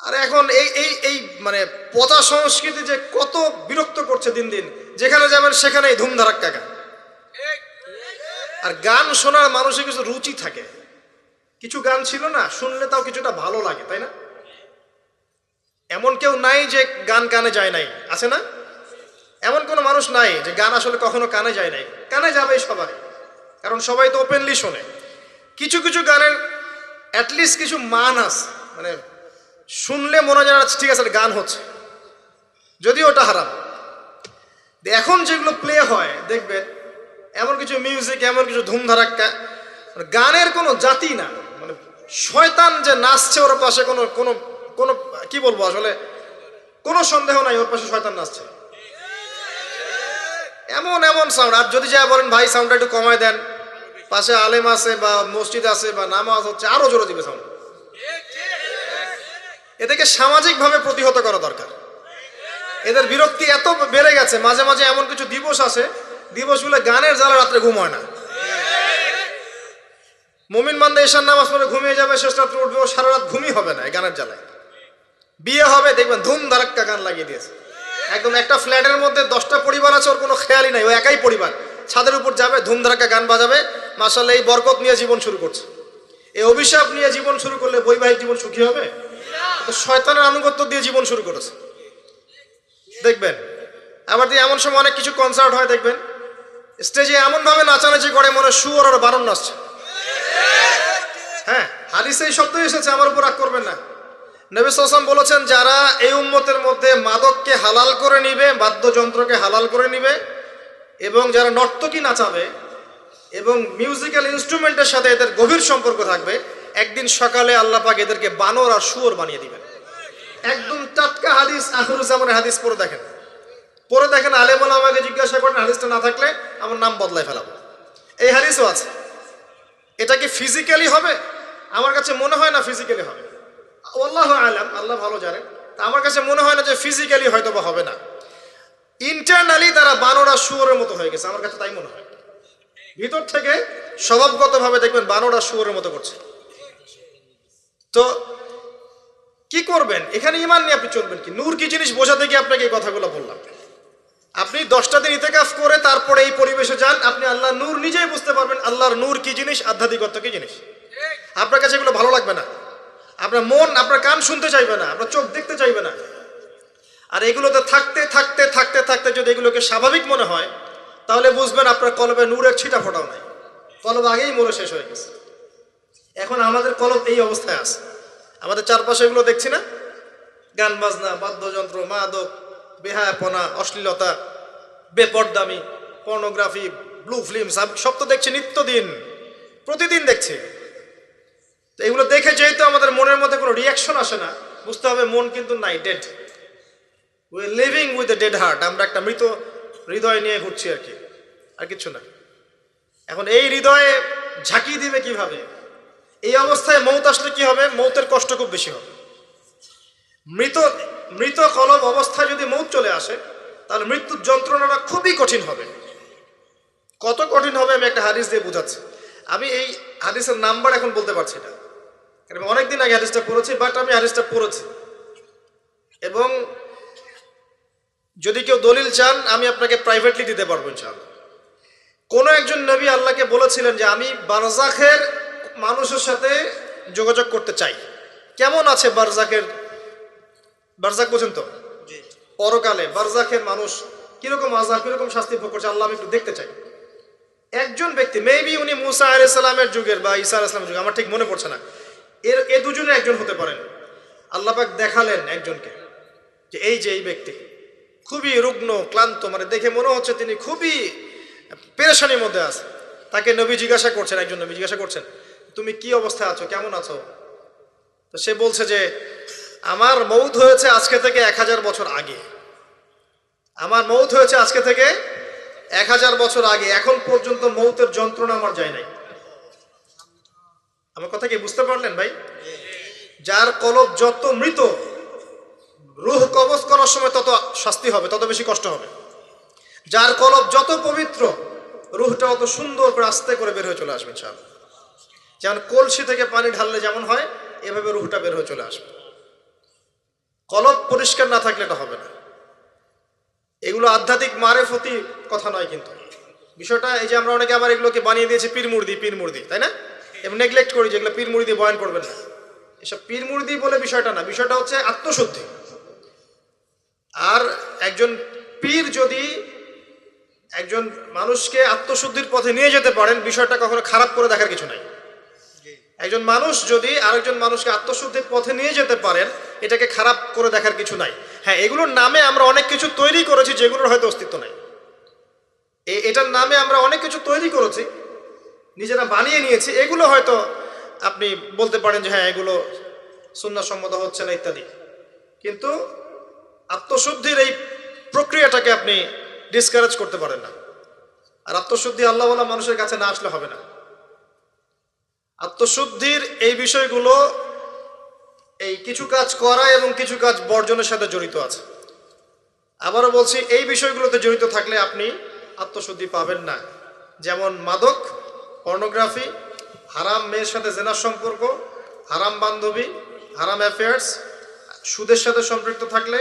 আর এখন এই এই এই মানে পচা সংস্কৃতি যে কত বিরক্ত করছে দিন দিন, যেখানে যাবেন সেখানেই ধুমধারাক্কা গান। আর গান শোনার মানুষের কিছু রুচি থাকে, কিছু গান ছিল না শুনলে তাও কিছুটা ভালো লাগে, তাই না? এমন কেউ নাই যে গান কানে যায় নাই, আছে না? এমন কোনো মানুষ নাই যে গান আসলে কখনো কানে যায় নাই। কানে যাবেই সবাই, কারণ সবাই তো ওপেনলি শোনে। কিছু কিছু গানের অ্যাটলিস্ট কিছু মান আছে, মানে শুনলে মনে হয় যেন ঠিক আছে গান হচ্ছে, যদিও ওটা হারাম। এখন যেগুলো প্লে হয় দেখবেন, এমন কিছু মিউজিক, এমন কিছু ধুমধারাক্কা, গানের কোনো জাতি না, মানে শয়তান যে নাচছে ওর পাশে কোনো কোনো কোনো কি বলবো, আসলে কোনো সন্দেহ নাই ওর পাশে শয়তান নাচছে। এমন এমন সাউন্ড, আর যদি যা বলেন ভাই সাউন্ডটা একটু কমায় দেন, পাশে আলেম আছে বা মসজিদ আছে বা নামাজ হচ্ছে, আরো জোরে দিবে সাউন্ড। এদেরকে সামাজিকভাবে প্রতিহত করা দরকার। এদের বিরক্তি এত বেড়ে গেছে, মাঝে মাঝে এমন কিছু দিবস আছে, দিবসগুলো গানের জ্বালা রাত্রে ঘুম হয় না। মুমিন বান্দা ঈশার নামাজ পড়ে ঘুমিয়ে যাবে, শেষ রাত্রে উঠবে, ও সারা রাত ঘুমই হবে না এই গানের জ্বালায়। বিয়ে হবে দেখবেন ধুম ধারাক্কা গান লাগিয়ে দিয়েছে। একদম একটা ফ্ল্যাটের মধ্যে 10টা পরিবার আছে, ওর কোনো খেয়ালই নাই, ও একাই পরিবার, ছাদের উপর যাবে ধুম ধারাক্কা গান বাজাবে, মাশাআল্লাহ এই বরকত নিয়ে জীবন শুরু করছে। এই অভিশাপ নিয়ে জীবন শুরু করলে বৈবাহিক জীবন সুখী হবে? শয়তানের আনুগত্য দিয়ে জীবন শুরু করেছে দেখবেন। আবার এমন সময় অনেক কিছু কনসার্ট হয় দেখবেন, স্টেজে এমন ভাবে নাচানাচি করে মনে শুয়োর আর বারণ নাচছে। হ্যাঁ, হাদিসে এই শব্দ এসেছে, আমার উপর রাগ করবেন না। নবী সাল্লাল্লাহু আলাইহি ওয়াসাল্লাম বলেছেন, যারা এই উম্মতের মধ্যে মাদককে হালাল করে নিবে, বাদ্যযন্ত্রকে হালাল করে নিবে, এবং যারা নর্তকী নাচাবে এবং মিউজিক্যাল ইনস্ট্রুমেন্টের সাথে এদের গভীর সম্পর্ক থাকবে, একদিন সকালে আল্লাহ পাক এদেরকে বানর আর শুয়োর বানিয়ে দিবেন। একদম টাটকা হাদিস, আখিরুজ্জামানের হাদিস। পড়ে দেখেন, আলেম ওলামাকে জিজ্ঞাসা করেন, হাদিসটা না থাকলে আমার নাম বদলাই ফেলাবো। এই হাদিসও আছে। এটা কি ফিজিক্যালি হবে? আমার কাছে মনে হয় না ফিজিক্যালি হবে, আল্লাহু আলাম, আল্লাহ ভালো জানেন। তা আমার কাছে মনে হয় না যে ফিজিক্যালি হয়তো বা হবে না, ইন্টারনালি তারা বানর আর শুয়োরের মতো হয়ে গেছে, আমার কাছে তাই মনে হয়। ভিতর থেকে স্বভাবগতভাবে দেখবেন বানর আর শুয়োরের মতো করছে। তো কি করবেন? এখানে ঈমান নিয়ে আপনি চলবেন কি? নূর কি জিনিস বোঝাতে গিয়ে আপনাকে এই কথাগুলো বললাম। আপনি 10টা দিন ইতিকাফ করে তারপরে এই পরিবেশে যান, আপনি আল্লাহর নূর নিজেই বুঝতে পারবেন, আল্লাহর নূর কি জিনিস, আধ্যাত্মিকত্ব কি জিনিস। আপনার কাছে এগুলো ভালো লাগবে না, আপনার মন, আপনার কান শুনতে চাইবে না, আপনার চোখ দেখতে চাইবে না। আর এগুলোতে থাকতে থাকতে থাকতে থাকতে যদি এগুলোকে স্বাভাবিক মনে হয়, তাহলে বুঝবেন আপনার কলবে নূরের ছিটা ফোটাও নাই, কলব আগেই মরে শেষ হয়ে গেছে। এখন আমাদের কলব এই অবস্থায় আছে। আমাদের চারপাশে এগুলো দেখছি না, গান বাজনা, বাদ্যযন্ত্র, মাদক, বেহায়াপনা, অশ্লীলতা, বেপরদামি, পর্নোগ্রাফি, ব্লু ফিল্ম, সব তো দেখছি নিত্যদিন, প্রতিদিন দেখছি। তো এগুলো দেখে যেহেতু আমাদের মনের মধ্যে কোনো রিয়াকশন আসে না, বুঝতে হবে মন কিন্তু নাই, dead. We are living with a dead heart. আমরা একটা মৃত হৃদয় নিয়ে ঘুরছি আর কি, আর কিছু না। এখন এই হৃদয়ে ঝাঁকি দিবে কিভাবে? এই অবস্থায় মৌত আসলে কি হবে? মৌতের কষ্ট খুব বেশি হবে। মৃত কলব অবস্থায় যদি মৌত চলে আসে, তাহলে মৃত্যুর যন্ত্রণাটা খুবই কঠিন হবে। কত কঠিন হবে আমি একটা হাদিস দিয়ে বুঝাচ্ছি। আমি এই হাদিসের নাম্বার এখন বলতে পারছি না, কারণ অনেকদিন আগে হাদিসটা পড়েছি, বাট আমি হাদিসটা পড়েছি। এবং যদি কেউ দলিল চান আমি আপনাকে প্রাইভেটলি দিতে পারবো ইনশাআল্লাহ। কোনো একজন নবী আল্লাহকে বলেছিলেন যে আমি বারজাখের মানুষের সাথে যোগাযোগ করতে চাই। কেমন আছে বারজাখের, বারজাখ বোঝেন তো, পরকালে বারজাখের মানুষ কিরকম আযাব, কিরকম শাস্তি ভোগ করছে, আল্লাহ আমি একটু দেখতে চাই। একজন ব্যক্তি, মেবি উনি মুসা আলাইহিস সালামের যুগের বা ঈসা আলাইহিস সালামের যুগের, আমার ঠিক মনে পড়ছে না, এ দুজনে একজন হতে পারেন। আল্লাহ পাক দেখালেন একজনকে যে এই ব্যক্তি খুবই রুগ্ন, ক্লান্ত, মানে দেখে মনে হচ্ছে তিনি খুবই পেরেশানির মধ্যে আছে। তাকে নবী জিজ্ঞাসা করছেন, একজন নবী জিজ্ঞাসা করছেন, তুমি কি অবস্থায় আছো, কেমন আছো? তো সে বলছে যে আমার মৌত হয়েছে আজকে থেকে 1000 বছর আগে। আমার মৌত হয়েছে আজকে থেকে 1000 বছর আগে, এখন পর্যন্ত মৌতের যন্ত্রণা আমার যায় নাই। আমার কথা কি বুঝতে পারলেন ভাই? যার কলব যত মৃত, রূহ কবজ করার সময় তত শাস্তি হবে, তত বেশি কষ্ট হবে। যার কলব যত পবিত্র, রূহটা অত সুন্দর করে আস্তে করে বের হয়ে চলে আসবে ইনশাআল্লাহ। যেমন কলসি থেকে পানি ঢাললে যেমন হয়, এভাবে রূহটা বের হয়ে চলে আসবে। কলব পরিষ্কার না থাকলে এটা হবে না। এগুলো আধ্যাত্মিক মারেফতি কথা নয়, কিন্তু বিষয়টা এই যে আমরা অনেকে আবার এগুলোকে বানিয়ে দিয়েছি পীর মুর্দি, তাই না? এবং নেগলেক্ট করি যেগুলো পীর মুর্দি বয়ান করবেন না, এসব পীর মুর্দি বলে বিষয়টা না। বিষয়টা হচ্ছে আত্মশুদ্ধি। আর একজন পীর যদি একজন মানুষকে আত্মশুদ্ধির পথে নিয়ে যেতে পারেন, বিষয়টা কখনো খারাপ করে দেখার কিছু নাই। একজন মানুষ যদি আরেকজন মানুষকে আত্মশুদ্ধির পথে নিয়ে যেতে পারেন, এটাকে খারাপ করে দেখার কিছু নাই। হ্যাঁ, এগুলোর নামে আমরা অনেক কিছু তৈরি করেছি যেগুলোর হয়তো অস্তিত্ব নাই। এটার নামে আমরা অনেক কিছু তৈরি করেছি, নিজেরা বানিয়ে নিয়েছি। এগুলো হয়তো আপনি বলতে পারেন যে হ্যাঁ এগুলো সুন্নাহসম্মত হচ্ছে না ইত্যাদি, কিন্তু আত্মশুদ্ধির এই প্রক্রিয়াটাকে আপনি ডিসকারেজ করতে পারেন না। আর আত্মশুদ্ধি আল্লাহওয়ালা মানুষের কাছে না আসলে হবে না। আত্মশুদ্ধির এই বিষয়গুলো এই কিছু কাজ করা এবং কিছু কাজ বর্জনের সাথে জড়িত আছে। আবারও বলছি, এই বিষয়গুলোতে জড়িত থাকলে আপনি আত্মশুদ্ধি পাবেন না। যেমন মাদক, পর্নোগ্রাফি, হারাম মেয়ের সাথে জেনার সম্পর্ক, হারাম বান্ধবী, হারাম অ্যাফেয়ার্স, সুদের সাথে সম্পৃক্ত থাকলে,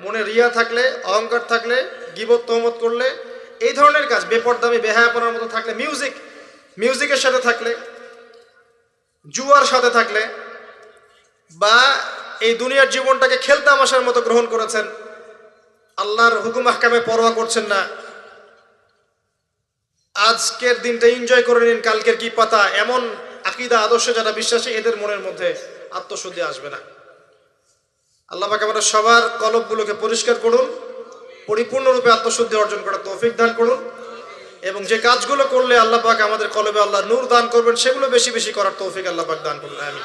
মনে রিয়া থাকলে, অহংকার থাকলে, গীবত তহমত করলে, এই ধরনের কাজ, বেপরদামি বেহায়াপনার মতো থাকলে, মিউজিকের সাথে থাকলে, জুয়ার সাথে থাকলে, বা এই দুনিয়ার জীবনটাকে খেলতামাশার মতো গ্রহণ করেছেন, আল্লাহর হুকুম আহকামে পরোয়া করছেন না, আজকের দিনটা এনজয় করে নিন, কালকের কি পাতা, এমন আকীদা আদর্শে যারা বিশ্বাসী, এদের মনের মধ্যে আত্মশুদ্ধি আসবে না। আল্লাহ পাক আমাদের সবার কলবগুলোকে পরিষ্কার করুন, পরিপূর্ণরূপে আত্মশুদ্ধি অর্জন করার তৌফিক দান করুন, এবং যে কাজগুলো করলে আল্লাহ পাক আমাদের কলবে আল্লাহ নূর দান করবেন, সেগুলো বেশি বেশি করার তৌফিক আল্লাহ পাক দান করুন। আমিন।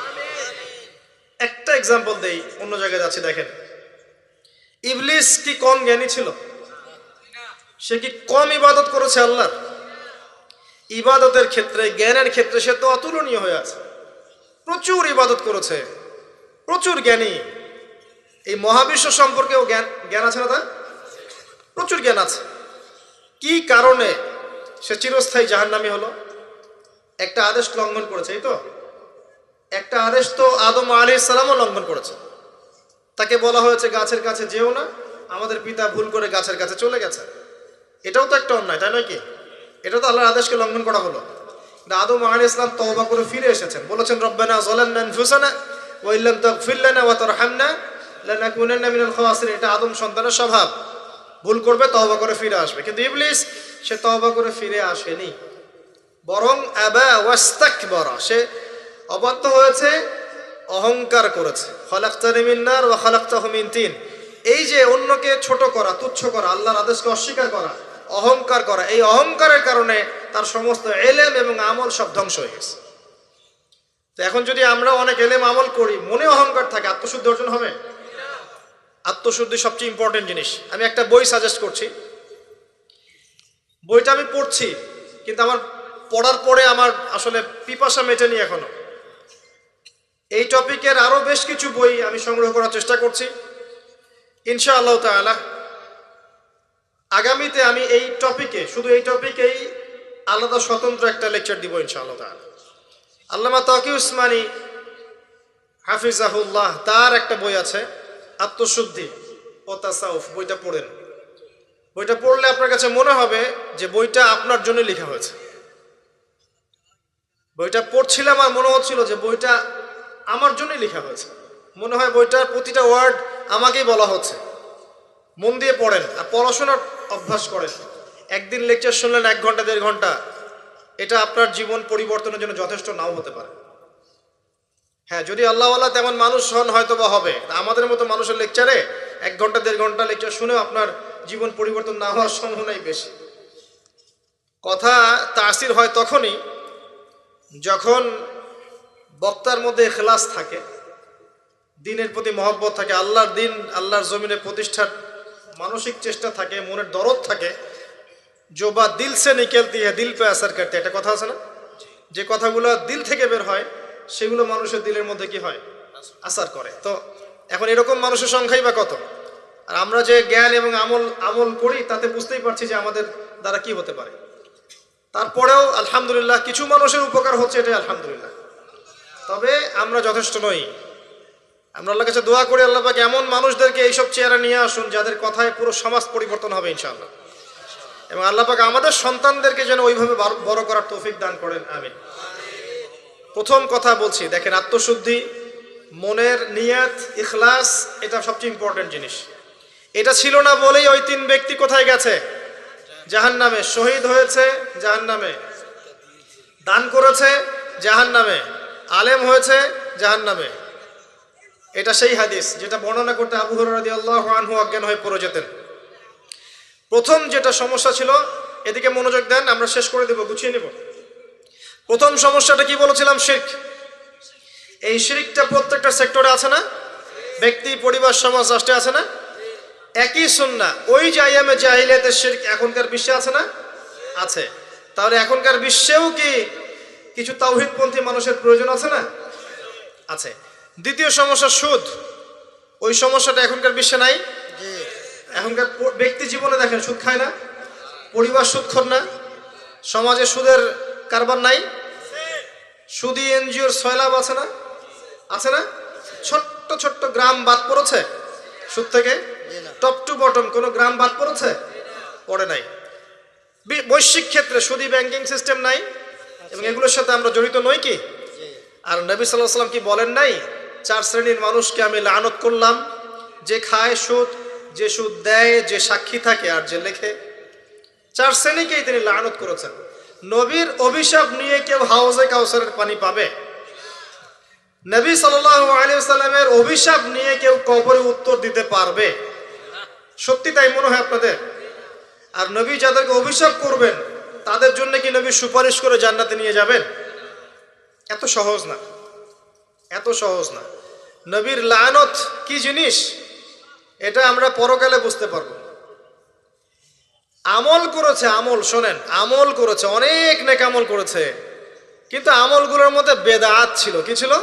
একটা এক্সাম্পল দেই, অন্য জায়গায় যাচ্ছি। দেখেন, ইবলিস কি কম জ্ঞানী ছিল? সে কি কম ইবাদত করেছে আল্লাহর? ইবাদতের ক্ষেত্রে, জ্ঞানের ক্ষেত্রে সে তো অতুলনীয় হয়ে আছে। প্রচুর ইবাদত করেছে, প্রচুর জ্ঞানী। এই মহাবিশ্ব সম্পর্কেও জ্ঞান আছে না? তার প্রচুর জ্ঞান আছে। কি কারণে সে চিরস্থায়ী জাহান্নামী হলো? একটা আদেশ লঙ্ঘন করেছে। এই তো একটা আদেশ তো আদম আলাইহিস সালামও লঙ্ঘন করেছে। তাকে বলা হয়েছে গাছের কাছে যেও না, আমাদের পিতা ভুল করে গাছের কাছে চলে গেছে। এটাও তো একটা অন্যায়, তাই নয় কি? এটা তো আল্লাহর আদেশকে লঙ্ঘন করা হলো। আদম আলাইহিস সালাম তওবা করে ফিরে এসেছেন, বলেছেন রব্বানা যালামনা আনফুসানা ওয়া ইল্লাম তাগফির লানা ওয়া তারহামনা লানাকুনান্না মিনাল খাসিরিন। এটা আদম সন্তানের স্বভাব, ভুল করবে, তওবা করে ফিরে আসবে। কিন্তু ইবলিস, সে তওবা করে ফিরে আসেনি, বরং আবা ওয়াস্তাকবারা, সে অবাধ্য হয়েছে, অহংকার করেছে। খালাকতানি মিন নার ওয়া খালাকতাহু মিন তিন। এই যে অন্যকে ছোট করা, তুচ্ছ করা, আল্লাহর আদেশকে অস্বীকার করা, অহংকার করা, এই অহংকারের কারণে তার সমস্ত এলেম এবং আমল সব ধ্বংস হয়ে গেছে। তো এখন যদি আমরা অনেক এলেম আমল করি, মনে অহংকার থাকে, আত্মশুদ্ধি অর্জন হবে? আত্মশুদ্ধি সবচেয়ে ইম্পর্টেন্ট জিনিস। আমি একটা বই সাজেস্ট করছি, বইটা আমি পড়ছি, কিন্তু আমার পড়ার পরে আমার আসলে পিপাসা মেটেনি এখনো। এই টপিকের আরো বেশ কিছু বই আমি সংগ্রহ করার চেষ্টা করছি ইনশাআল্লাহ তাআলা। আগামীতে আমি এই টপিকে, শুধু এই টপিকেই আলাদা স্বতন্ত্র একটা লেকচার দিব ইনশাআল্লাহ তাআলা। আল্লামা তাকি উসমানী হাফিজাহুল্লাহ, তার একটা বই আছে আত্মশুদ্ধি ও তাসাউফ। বইটা পড়েন। বইটা পড়লে আপনার কাছে মনে হবে যে বইটা আপনার জন্য লেখা হয়েছে। বইটা পড়ছিলাম আর মনে হচ্ছিল যে বইটা আমার জন্যই লেখা হয়েছে। মনে হয় বইটার প্রতিটা ওয়ার্ড আমাকেই বলা হচ্ছে। মন দিয়ে পড়েন আর পড়াশোনার অভ্যাস করেন। একদিন লেকচার শুনলেন 1 ঘন্টা 1.5 ঘন্টা, এটা আপনার জীবন পরিবর্তনের জন্য যথেষ্ট নাও হতে পারে। হ্যাঁ, যদি আল্লাহওয়ালা তেমন মানুষ হন হয়তো বা হবে। আমাদের মতো মানুষের লেকচারে 1 ঘন্টা 1.5 ঘন্টা লেকচার শুনেও আপনার জীবন পরিবর্তন না হওয়ার সম্ভাবনাই বেশি। কথা তাসির হয় তখনই যখন বক্তার মধ্যে ইখলাস থাকে, দিনের প্রতি মহব্বত থাকে, আল্লাহর দিন, আল্লাহর জমিনে প্রতিষ্ঠার মানসিক চেষ্টা থাকে, মনের দরদ থাকে। जो बात दिल से निकलती है दिल पे असर करते है, এটা কথা আছে না? যে কথাগুলো দিল থেকে বের হয় সেগুলো মানুষের দিলের মধ্যে কি হয়? আসার করে। তো এখন এরকম মানুষের সংখ্যাই বা কত? আর আমরা যে জ্ঞান এবং আমল করি তাতে বুঝতেই পারছি যে আমাদের দ্বারা কি হতে পারে। তারপরেও আলহামদুলিল্লাহ কিছু মানুষের উপকার হচ্ছে, এটাই আলহামদুলিল্লাহ। তবে আমরা যথেষ্ট নই। আমরা আল্লাহর কাছে দোয়া করি, আল্লাহ পাক এমন মানুষদেরকে এইসব চেয়ারে নিয়ে আসুন যাদের কথায় পুরো সমাজ পরিবর্তন হবে ইনশাআল্লাহ, এবং আল্লাহ পাক আমাদের সন্তানদেরকে যেন ওইভাবে বড় করার তৌফিক দান করেন, আমিন। প্রথম কথা বলছি, দেখেন, আত্মশুদ্ধি, মনের নিয়াত, ইখলাস, এটা সবচেয়ে ইম্পর্টেন্ট জিনিস। এটা ছিল না বলেই ওই 3 ব্যক্তি কোথায় গেছে? জাহান্নামে। শহীদ হয়েছে জাহান্নামে, দান করেছে জাহান্নামে, আলেম হয়েছে জাহান্নামে। এটা সেই হাদিস যেটা বর্ণনা করতে আবু হুরায়রা রাদিয়াল্লাহু আনহু অজ্ঞান হয়ে পড়ে যেতেন। প্রথম যেটা সমস্যা ছিল, এদিকে মনোযোগ দেন, আমরা শেষ করে দেব, গুছিয়ে নেব। প্রথম সমস্যাটা কি বলেছিলাম? শিরক। এই শিরকটা প্রত্যেকটা সেক্টরে আছে না? ব্যক্তি, পরিবার, সমাজ, রাষ্ট্রে আছে না? একই সুন্নাহ। ওই যে আইয়ামে জাহিলিয়াতের শিরক এখনকার বিশ্বে আছে না? আছে। তাহলে এখনকার বিশ্বেও কি কিছু তাওহীদপন্থী মানুষের প্রয়োজন আছে না? আছে। দ্বিতীয় সমস্যা সুদ। ওই সমস্যাটা এখনকার বিশ্বে নাই? এখনকার ব্যক্তি জীবনে দেখেন সুদ খায় না, পরিবার সুদখোর না, সমাজে সুদের কারবার নাই, সুদী এনজিওর সয়লাভ আছে না? আছে না? ছোট্ট ছোট্ট গ্রাম বাদ পড়েছে সুদ থেকে? টপ টু বটম কোনো গ্রাম বাদ পড়েছে? পড়ে নাই। বৈশ্বিক ক্ষেত্রে সুদী ব্যাংকিং সিস্টেম নাই, এবং এগুলোর সাথে আমরা জড়িত নই কি? আর নবী সাল্লাল্লাহু আলাইহি ওয়াসাল্লাম কি বলেন নাই, 4 শ্রেণীর মানুষকে আমি লানত করলাম, যে খায় সুদ, যে সুদ দেয়, যে সাক্ষী থাকে, আর যে লেখে। 4 শ্রেণীকেই তিনি লানত করেছেন। নবীর অভিশাপ নিয়ে কেউ হাউজে কাউসারের পানি পাবে? নবী সাল্লাল্লাহু আলাইহি ওয়াসাল্লামের অভিশাপ নিয়ে কেউ কবরে উত্তর দিতে পারবে? সত্যি তাই মনে হয় আপনাদের? আর নবী যাদেরকে অভিশাপ করবেন তাদের জন্য কি নবী সুপারিশ করে জান্নাতে নিয়ে যাবেন? এত সহজ না, এত সহজ না। নবীর লানত কি জিনিস এটা আমরা পরকালে বুঝতে পারবো। আমল করেছে, আমল শোনেন, আমল করেছে, অনেক নেক আমল করেছে, কিন্তু আমলগুলোর মধ্যে বেদাত ছিল। কি ছিল?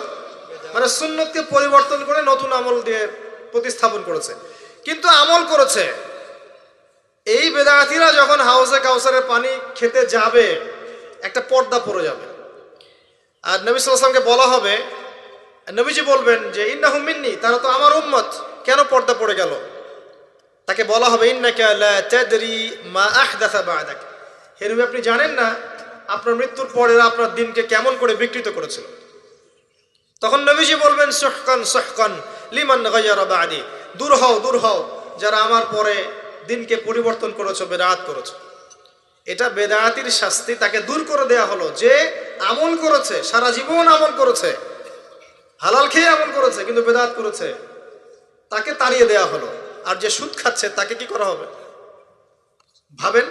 মানে সুন্নতকে পরিবর্তন করে নতুন আমল দিয়ে প্রতিস্থাপন করেছে, কিন্তু আমল করেছে। এই বেদাতিরা যখন হাউজে কাউসারের পানি খেতে যাবে, একটা পর্দা পড়ে যাবে, আর নবী সাল্লাল্লাহু আলাইহি ওয়াসাল্লামকে বলা হবে, নবীজি বলবেন যে ইন্নাহুম মিন্নি, তারা তো আমার উম্মত, কেন পর্দা পড়ে গেল? তাকে বলা হবে ইন্নাকা লা তাদরি মা আহদাসা বা'দাক, হে নবী, আপনি জানেন না আপনার মৃত্যুর পরে আপনার দিনকে কেমন করে বিকৃত করেছিল। তখন নবীজি বলবেন সুহকান সুহকান লিমান গায়্যারা বা'দি, দূর হও, দূর হও, যারা আমার পরে দিনকে পরিবর্তন করেছো, বেদাত করেছো। এটা বেদাতির শাস্তি, তাকে দূর করে দেয়া হলো। যে আমল করেছে, সারা জীবন আমল করেছে, হালাল খেয়ে আমল করেছে, কিন্তু বেদাত করেছে, তাকে তাড়িয়ে দেয়া হলো। আর যে সুদ খাচ্ছে তাকে কি করা হবে? ভাবেন,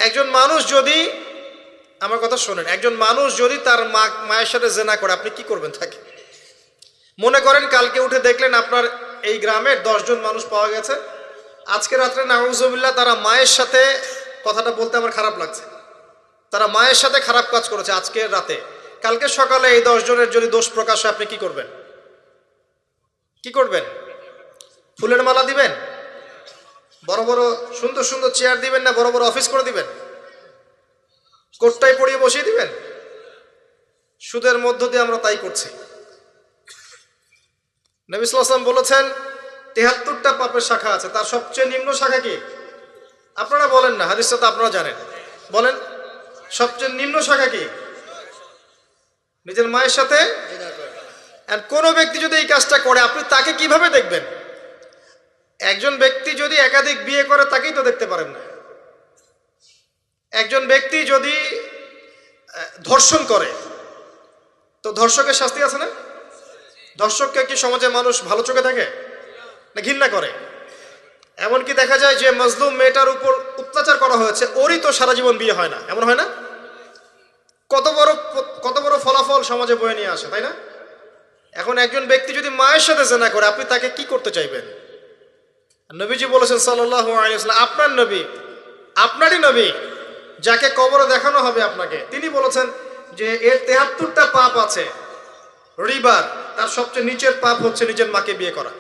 একজন মানুষ যদি, আমার কথা শোনেন, একজন মানুষ যদি তার মায়ের সাথে জেনা করে, আপনি কি করবেন তাকে? মনে করেন কালকে উঠে দেখলেন আপনার এই গ্রামের 10 জন মানুষ পাওয়া গেছে, আজকে রাত্রে নাউজুবিল্লাহ তারা মায়ের সাথে, কথাটা বলতে আমার খারাপ লাগছে, তারা মায়ের সাথে খারাপ কাজ করেছে আজকে রাতে। কালকে সকালে এই 10 জনের যদি দোষ প্রকাশ হয়, আপনি কি করবেন? কি করবেন? ফুলের মালা দিবেন? বড় বড় সুন্দর সুন্দর চেয়ার দিবেন, না বড় বড় অফিস করে দিবেন? কোটটাই পরিয়ে বসিয়ে দিবেন? সুদের মধ্য দিয়ে আমরা তাই করছি। নবী সাল্লাল্লাহু আলাইহি ওয়াসাল্লাম বলেছেন 73টা পাপের শাখা আছে, তার সবচেয়ে নিম্ন শাখা কি? আপনারা বলেন না, হাদিসটা তো আপনারা জানেন, বলেন সবচেয়ে নিম্ন শাখা কি? নিজের মায়ের সাথে। আর কোনো ব্যক্তি যদি এই কাজটা করে, আপনি তাকে কিভাবে দেখবেন? একজন ব্যক্তি যদি একাধিক বিয়ে করে, তাকেই তো দেখতে পারেন না। একজন ব্যক্তি যদি ধর্ষণ করে, তো ধর্ষকের শাস্তি আছে না? ধর্ষককে কি সমাজে মানুষ ভালো চোখে থাকে না ঘৃণা করে? এমনকি দেখা যায় যে মজলুম মেয়েটার উপর অত্যাচার করা হয়েছে, ওরই তো সারা জীবন বিয়ে হয় না, এমন হয় না? কত বড় ফলাফল সমাজে বয়ে নিয়ে আসে, তাই না? এখন একজন ব্যক্তি যদি মায়ের সাথে জেনা করে, আপনি তাকে কি করতে চাইবেন? নবীজি বলেছেন সাল্লাল্লাহু আলাইহি ওয়াসাল্লাম, আপনার নবী, আপনারই নবী, যাকে কবরে দেখানো হবে আপনাকে, তিনি বলেছেন যে এর 73টা পাপ আছে রিবার, তার সবচেয়ে নিচের পাপ হচ্ছে নিজের মাকে বিয়ে করা।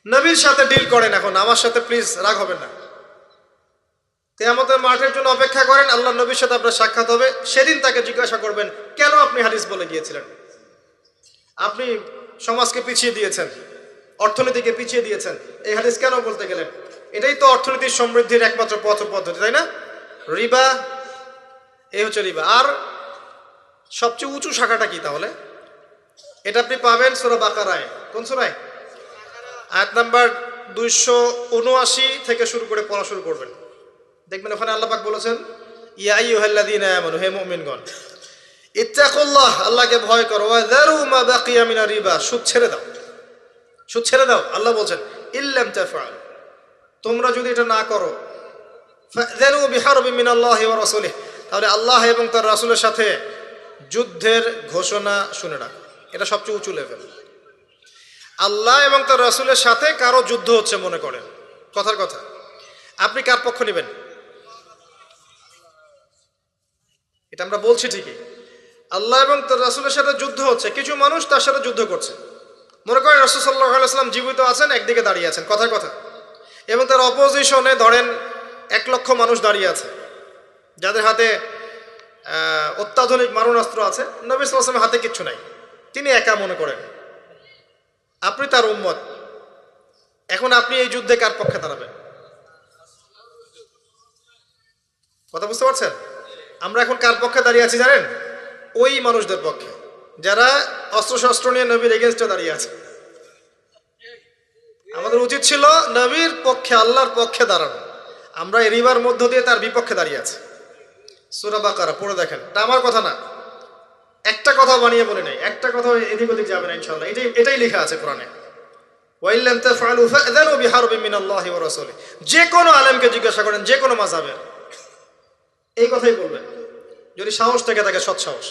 নবীর সাথে ডিল করেন, এখন আমার সাথে প্লিজ রাগ হবেন না। কিয়ামতের মাঠের জন্য অপেক্ষা করেন, আল্লাহ নবীর সাথে আপনার সাক্ষাৎ হবে, সেদিন তাকে জিজ্ঞাসা করবেন কেন আপনি হাদিস বলে গিয়েছিলেন। আপনি সমাজকে পিছিয়ে দিয়েছেন, অর্থনীতিকে পিছিয়ে দিয়েছেন। এই হাদিস কেন বলতে গেলেন? এটাই তো অর্থনীতির সমৃদ্ধির একমাত্র পথ পদ্ধতি, তাই না? রিবা, এই হচ্ছে রিবা। আর সবচেয়ে উঁচু শাখাটা কি তাহলে? এটা আপনি পাবেন সূরা বাকারায়। কোন সূরায়? আয়াত নাম্বার 279 থেকে শুরু করে পড়া শুরু করবেন, দেখবেন ওখানে আল্লাহ পাক বলেছেন, ইয়া আইয়ুহাল্লাযীনা আমানু, হে মুমিনগণ, ইত্তাকুল্লাহ, আল্লাহকে ভয় করো, ওয়া যারু মা বাকিয়া মিনার রিবা, সুদ ছেড়ে দাও, সুদ ছেড়ে দাও। আল্লাহ বলছেন ইল্লাম তাফআল, তোমরা যদি এটা না করো, ফাযানু বিহারবিন মিনাল্লাহি ওয়া রাসূলিহি, তাহলে আল্লাহ এবং তার রাসূলের সাথে যুদ্ধের ঘোষণা শুনে রাখো। এটা সবচেয়ে উঁচু লেভেল। আল্লাহ এবং তার রাসূলের সাথে কারো যুদ্ধ হচ্ছে মনে করেন, কথার কথা, আপনি কার পক্ষ নেবেন? এটা আমরা বলছি ঠিকই, আল্লাহ এবং তার রাসূলের সাথে যুদ্ধ হচ্ছে, কিছু মানুষ তার সাথে যুদ্ধ করছে। মনে করেন রাসূল সাল্লাল্লাহু আলাইহি ওয়াসাল্লাম জীবিত আছেন, একদিকে দাঁড়িয়ে আছেন, কথার কথা, এবং তার অপোজিশনে ধরেন 1 লক্ষ মানুষ দাঁড়িয়ে আছে, যাদের হাতে অত্যাধুনিক মারণাস্ত্র আছে, নবী সাল্লাল্লাহু আলাইহি ওয়াসাল্লামের হাতে কিচ্ছু নাই, তিনি একা মনে করেন, আপনি তার উম্মত। এখন আপনি এই যুদ্ধে কার পক্ষে দাঁড়াবেন? কথা বুঝতে পারছেন? আমরা এখন কার পক্ষে দাঁড়িয়ে আছি জানেন? ওই মানুষদের পক্ষে যারা অস্ত্রশস্ত্র নিয়ে নবীর এগেনস্টে দাঁড়িয়ে আছে। আমাদের উচিত ছিল নবীর পক্ষে, আল্লাহর পক্ষে দাঁড়ানো। আমরা এই রিবার মধ্য দিয়ে তার বিপক্ষে দাঁড়িয়ে আছি। সূরা বাকারা পড়ে দেখেন, এটা আমার কথা না, একটা কথা বানিয়ে বলে নাই, একটা কথা এদিক ওদিক যাবে না ইনশাআল্লাহ। এটাই লেখা আছে কোরআনে, ওয়াইল্লাম তাফআলু ফাযানু বিহারবিন মিনাল্লাহি ওয়া রাসূলিহি। যে কোনো আলেমকে জিজ্ঞাসা করেন, যে কোনো মাযহাবের, এই কথাই বলবেন, যদি সাহস থেকে থাকে, সৎ সাহস।